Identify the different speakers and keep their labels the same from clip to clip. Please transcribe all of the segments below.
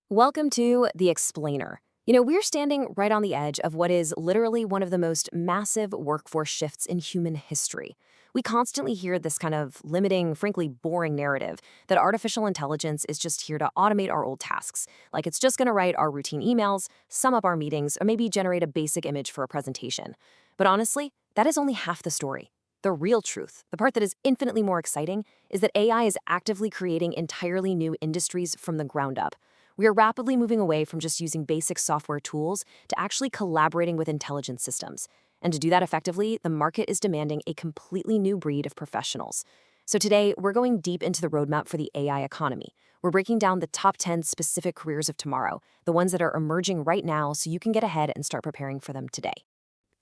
Speaker 1: Welcome to The Explainer. We're standing right on the edge of what is literally one of the most massive workforce shifts in human history. We constantly hear this kind of limiting, frankly boring narrative that artificial intelligence is just here to automate our old tasks. Like it's just going to write our routine emails, sum up our meetings, or maybe generate a basic image for a presentation. But honestly, that is only half the story. The real truth, the part that is infinitely more exciting, is that AI is actively creating entirely new industries from the ground up. We are rapidly moving away from just using basic software tools to actually collaborating with intelligence systems. And to do that effectively, the market is demanding a completely new breed of professionals. So today, we're going deep into the roadmap for the AI economy. We're breaking down the top 10 specific careers of tomorrow, the ones that are emerging right now so you can get ahead and start preparing for them today.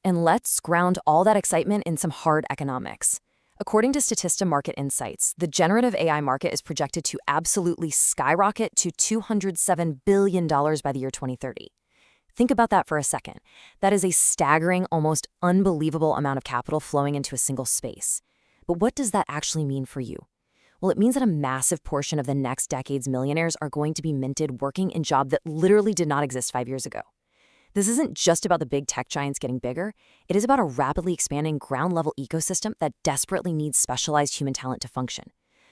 Speaker 1: And let's ground all that excitement in some hard economics. According to Statista Market Insights, the generative AI market is projected to absolutely skyrocket to $207 billion by the year 2030. Think about that for a second. That is a staggering, almost unbelievable amount of capital flowing into a single space. But what does that actually mean for you? Well, it means that a massive portion of the next decade's millionaires are going to be minted working in jobs that literally did not exist 5 years ago. This isn't just about the big tech giants getting bigger. It is about a rapidly expanding ground-level ecosystem that desperately needs specialized human talent to function.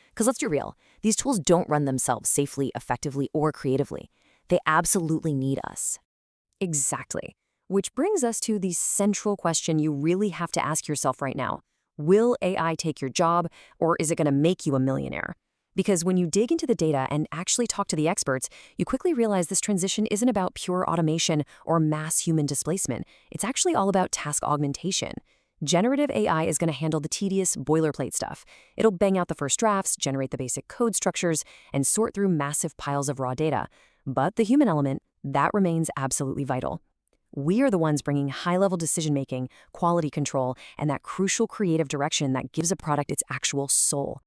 Speaker 1: Because let's be real, these tools don't run themselves safely, effectively, or creatively. They absolutely need us. Exactly. Which brings us to the central question you really have to ask yourself right now. Will AI take your job, or is it going to make you a millionaire? Because when you dig into the data and actually talk to the experts, you quickly realize this transition isn't about pure automation or mass human displacement. It's actually all about task augmentation. Generative AI is going to handle the tedious boilerplate stuff. It'll bang out the first drafts, generate the basic code structures, and sort through massive piles of raw data. But the human element, that remains absolutely vital. We are the ones bringing high-level decision-making, quality control, and that crucial creative direction that gives a product its actual soul.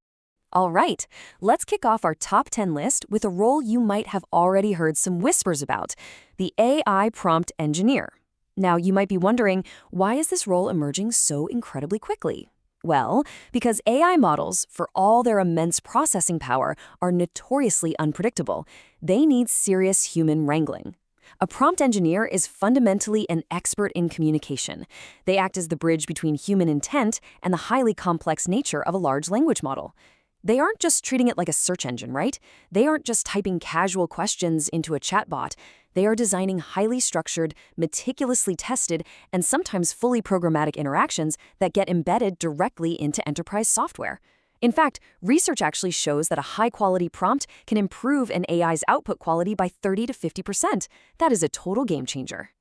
Speaker 1: All right, let's kick off our top 10 list with a role you might have already heard some whispers about, the AI prompt engineer. Now, you might be wondering, why is this role emerging so incredibly quickly? Well, because AI models, for all their immense processing power, are notoriously unpredictable. They need serious human wrangling. A prompt engineer is fundamentally an expert in communication. They act as the bridge between human intent and the highly complex nature of a large language model. They aren't just treating it like a search engine, right? They aren't just typing casual questions into a chatbot. They are designing highly structured, meticulously tested, and sometimes fully programmatic interactions that get embedded directly into enterprise software. In fact, research actually shows that a high-quality prompt can improve an AI's output quality by 30 to 50%. That is a total game changer.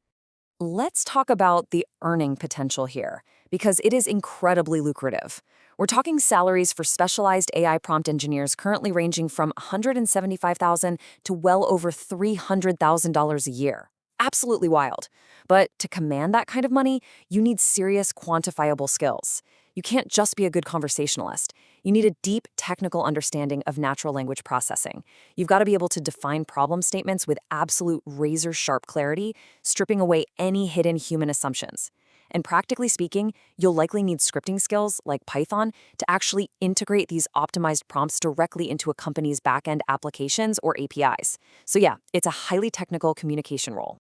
Speaker 1: Let's talk about the earning potential here, because it is incredibly lucrative. We're talking salaries for specialized AI prompt engineers currently ranging from $175,000 to well over $300,000 a year. Absolutely wild. But to command that kind of money, you need serious quantifiable skills. You can't just be a good conversationalist. You need a deep technical understanding of natural language processing. You've got to be able to define problem statements with absolute razor-sharp clarity, stripping away any hidden human assumptions. And practically speaking, you'll likely need scripting skills like Python to actually integrate these optimized prompts directly into a company's backend applications or APIs. So yeah, it's a highly technical communication role.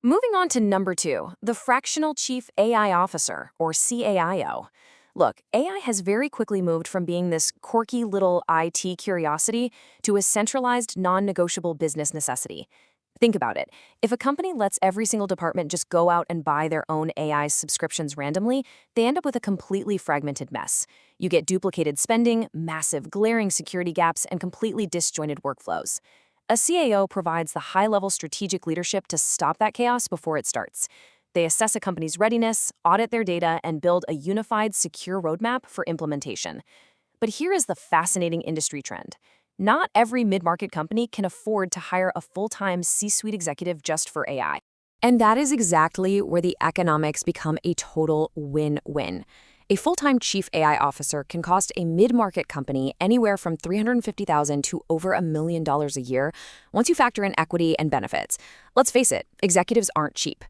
Speaker 1: Moving on to number 2, the Fractional Chief AI Officer, or CAIO. Look, AI has very quickly moved from being this quirky little IT curiosity to a centralized, non-negotiable business necessity. Think about it. If a company lets every single department just go out and buy their own AI subscriptions randomly, they end up with a completely fragmented mess. You get duplicated spending, massive glaring security gaps, and completely disjointed workflows. A CAO provides the high-level strategic leadership to stop that chaos before it starts. They assess a company's readiness, audit their data, and build a unified, secure roadmap for implementation. But here is the fascinating industry trend. Not every mid-market company can afford to hire a full-time C-suite executive just for AI. And that is exactly where the economics become a total win-win. A full-time chief AI officer can cost a mid-market company anywhere from $350,000 to over $1 million a year once you factor in equity and benefits. Let's face it, executives aren't cheap.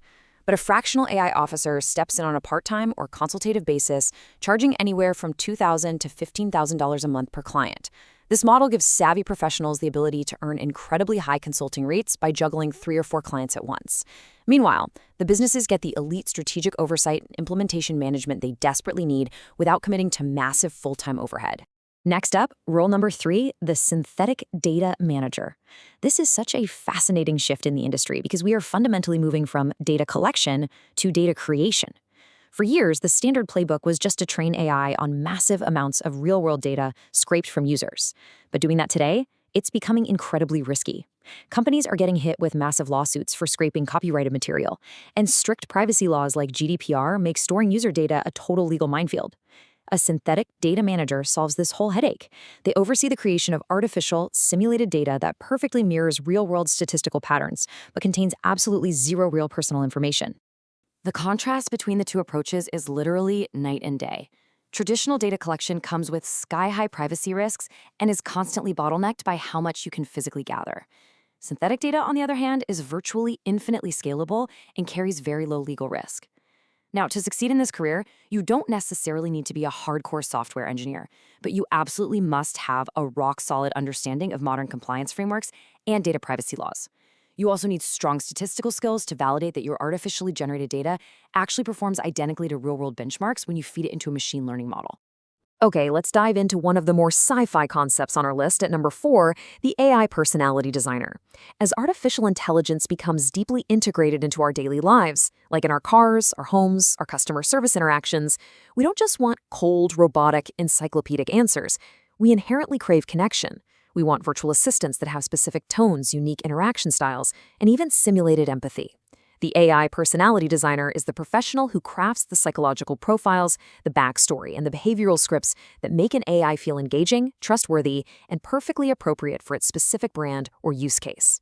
Speaker 1: But a fractional AI officer steps in on a part-time or consultative basis, charging anywhere from $2,000 to $15,000 a month per client. This model gives savvy professionals the ability to earn incredibly high consulting rates by juggling 3 or 4 clients at once. Meanwhile, the businesses get the elite strategic oversight and implementation management they desperately need without committing to massive full-time overhead. Next up, role number 3, the synthetic data manager. This is such a fascinating shift in the industry because we are fundamentally moving from data collection to data creation. For years, the standard playbook was just to train AI on massive amounts of real-world data scraped from users. But doing that today, it's becoming incredibly risky. Companies are getting hit with massive lawsuits for scraping copyrighted material, and strict privacy laws like GDPR make storing user data a total legal minefield. A synthetic data manager solves this whole headache. They oversee the creation of artificial, simulated data that perfectly mirrors real-world statistical patterns, but contains absolutely zero real personal information. The contrast between the two approaches is literally night and day. Traditional data collection comes with sky-high privacy risks and is constantly bottlenecked by how much you can physically gather. Synthetic data, on the other hand, is virtually infinitely scalable and carries very low legal risk. Now, to succeed in this career, you don't necessarily need to be a hardcore software engineer, but you absolutely must have a rock-solid understanding of modern compliance frameworks and data privacy laws. You also need strong statistical skills to validate that your artificially generated data actually performs identically to real-world benchmarks when you feed it into a machine learning model. Okay, let's dive into one of the more sci-fi concepts on our list at number 4, the AI personality designer. As artificial intelligence becomes deeply integrated into our daily lives, like in our cars, our homes, our customer service interactions, we don't just want cold, robotic, encyclopedic answers. We inherently crave connection. We want virtual assistants that have specific tones, unique interaction styles, and even simulated empathy. The AI personality designer is the professional who crafts the psychological profiles, the backstory, and the behavioral scripts that make an AI feel engaging, trustworthy, and perfectly appropriate for its specific brand or use case.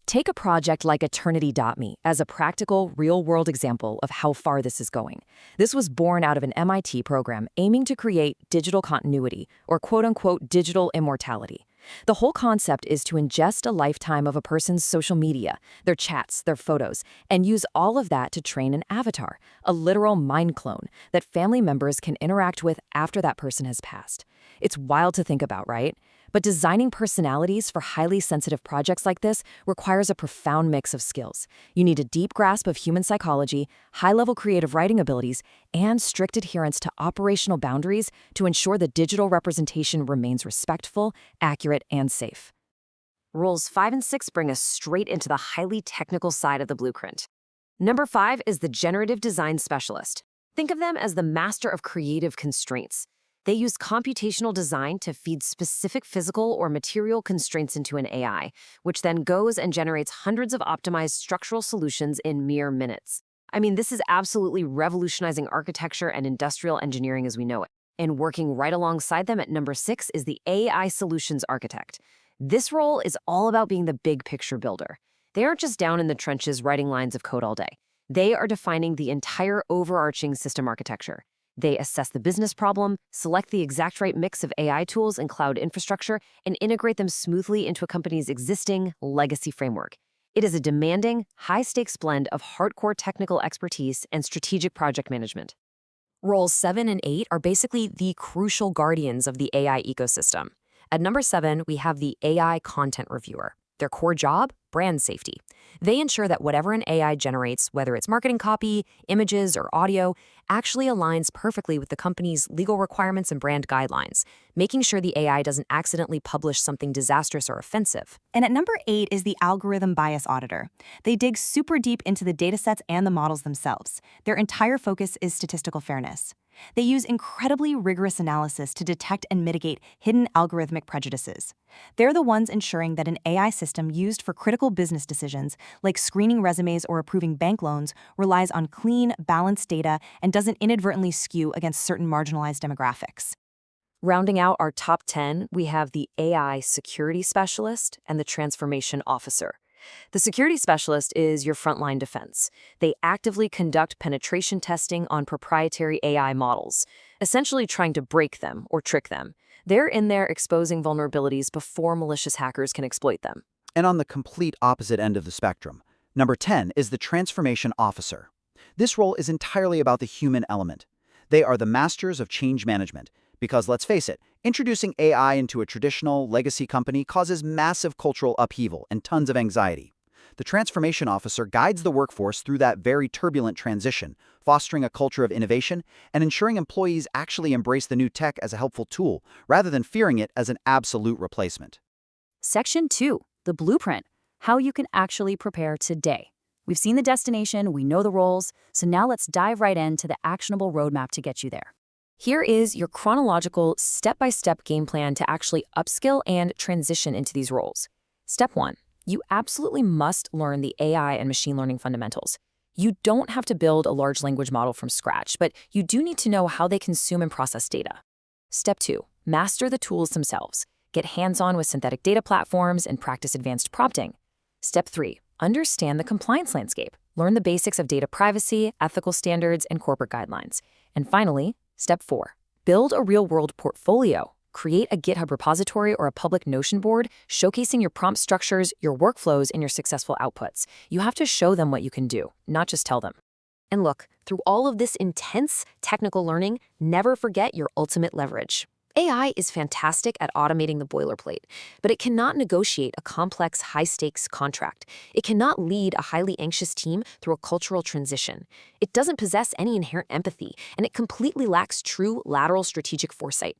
Speaker 1: Take a project like Eternity.me as a practical, real-world example of how far this is going. This was born out of an MIT program aiming to create digital continuity, or quote-unquote digital immortality. The whole concept is to ingest a lifetime of a person's social media, their chats, their photos, and use all of that to train an avatar, a literal mind clone that family members can interact with after that person has passed. It's wild to think about, right? But designing personalities for highly sensitive projects like this requires a profound mix of skills. You need a deep grasp of human psychology, high-level creative writing abilities, and strict adherence to operational boundaries to ensure the digital representation remains respectful, accurate, and safe. Rules 5 and 6 bring us straight into the highly technical side of the blueprint. Number 5 is the generative design specialist. Think of them as the master of creative constraints. They use computational design to feed specific physical or material constraints into an AI, which then goes and generates hundreds of optimized structural solutions in mere minutes. I mean, this is absolutely revolutionizing architecture and industrial engineering as we know it. And working right alongside them at number 6 is the AI solutions architect. This role is all about being the big picture builder. They aren't just down in the trenches writing lines of code all day. They are defining the entire overarching system architecture. They assess the business problem, select the exact right mix of AI tools and cloud infrastructure, and integrate them smoothly into a company's existing legacy framework. It is a demanding, high-stakes blend of hardcore technical expertise and strategic project management. Roles 7 and 8 are basically the crucial guardians of the AI ecosystem. At number 7, we have the AI content reviewer. Their core job? Brand safety. They ensure that whatever an AI generates, whether it's marketing copy, images, or audio, actually aligns perfectly with the company's legal requirements and brand guidelines, making sure the AI doesn't accidentally publish something disastrous or offensive.
Speaker 2: And at number 8 is the algorithm bias auditor. They dig super deep into the datasets and the models themselves. Their entire focus is statistical fairness. They use incredibly rigorous analysis to detect and mitigate hidden algorithmic prejudices. They're the ones ensuring that an AI system used for critical business decisions, like screening resumes or approving bank loans, relies on clean, balanced data and doesn't inadvertently skew against certain marginalized demographics.
Speaker 1: Rounding out our top 10, we have the AI security specialist and the transformation officer. The security specialist is your frontline defense. They actively conduct penetration testing on proprietary AI models, essentially trying to break them or trick them. They're in there exposing vulnerabilities before malicious hackers can exploit them.
Speaker 3: And on the complete opposite end of the spectrum, number 10 is the transformation officer. This role is entirely about the human element. They are the masters of change management, Because let's face it, introducing AI into a traditional legacy company causes massive cultural upheaval and tons of anxiety. The transformation officer guides the workforce through that very turbulent transition, fostering a culture of innovation and ensuring employees actually embrace the new tech as a helpful tool, rather than fearing it as an absolute replacement.
Speaker 4: Section 2, the blueprint, how you can actually prepare today. We've seen the destination, we know the roles, so now let's dive right into the actionable roadmap to get you there.
Speaker 1: Here is your chronological, step-by-step game plan to actually upskill and transition into these roles. Step 1. You absolutely must learn the AI and machine learning fundamentals. You don't have to build a large language model from scratch, but you do need to know how they consume and process data. Step 2. Master the tools themselves. Get hands-on with synthetic data platforms and practice advanced prompting. Step 3. Understand the compliance landscape. Learn the basics of data privacy, ethical standards, and corporate guidelines. And finally, Step 4. Build a real-world portfolio. Create a GitHub repository or a public Notion board showcasing your prompt structures, your workflows, and your successful outputs. You have to show them what you can do, not just tell them. And look, through all of this intense technical learning, never forget your ultimate leverage. AI is fantastic at automating the boilerplate, but it cannot negotiate a complex, high-stakes contract. It cannot lead a highly anxious team through a cultural transition. It doesn't possess any inherent empathy, and it completely lacks true lateral strategic foresight.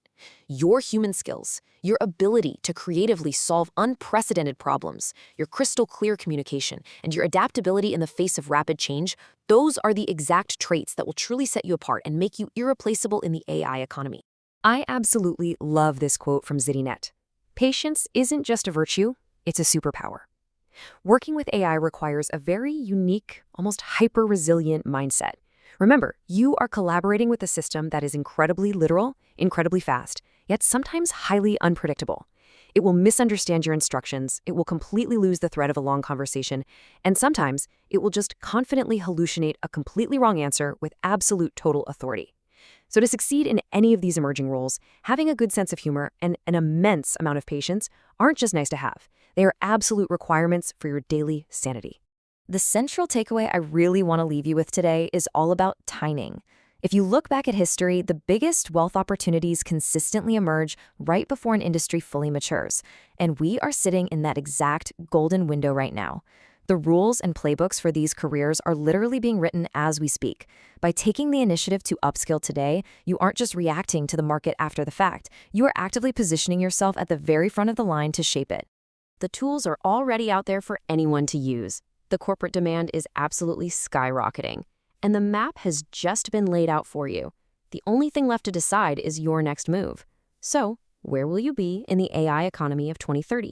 Speaker 1: Your human skills, your ability to creatively solve unprecedented problems, your crystal clear communication, and your adaptability in the face of rapid change, those are the exact traits that will truly set you apart and make you irreplaceable in the AI economy. I absolutely love this quote from ZittyNet. Patience isn't just a virtue, it's a superpower. Working with AI requires a very unique, almost hyper-resilient mindset. Remember, you are collaborating with a system that is incredibly literal, incredibly fast, yet sometimes highly unpredictable. It will misunderstand your instructions, it will completely lose the thread of a long conversation, and sometimes it will just confidently hallucinate a completely wrong answer with absolute total authority. So to succeed in any of these emerging roles, having a good sense of humor and an immense amount of patience aren't just nice to have. They are absolute requirements for your daily sanity. The central takeaway I really want to leave you with today is all about timing. If you look back at history, the biggest wealth opportunities consistently emerge right before an industry fully matures. And we are sitting in that exact golden window right now. The rules and playbooks for these careers are literally being written as we speak. By taking the initiative to upskill today, you aren't just reacting to the market after the fact. You are actively positioning yourself at the very front of the line to shape it. The tools are already out there for anyone to use. The corporate demand is absolutely skyrocketing. And the map has just been laid out for you. The only thing left to decide is your next move. So, where will you be in the AI economy of 2030?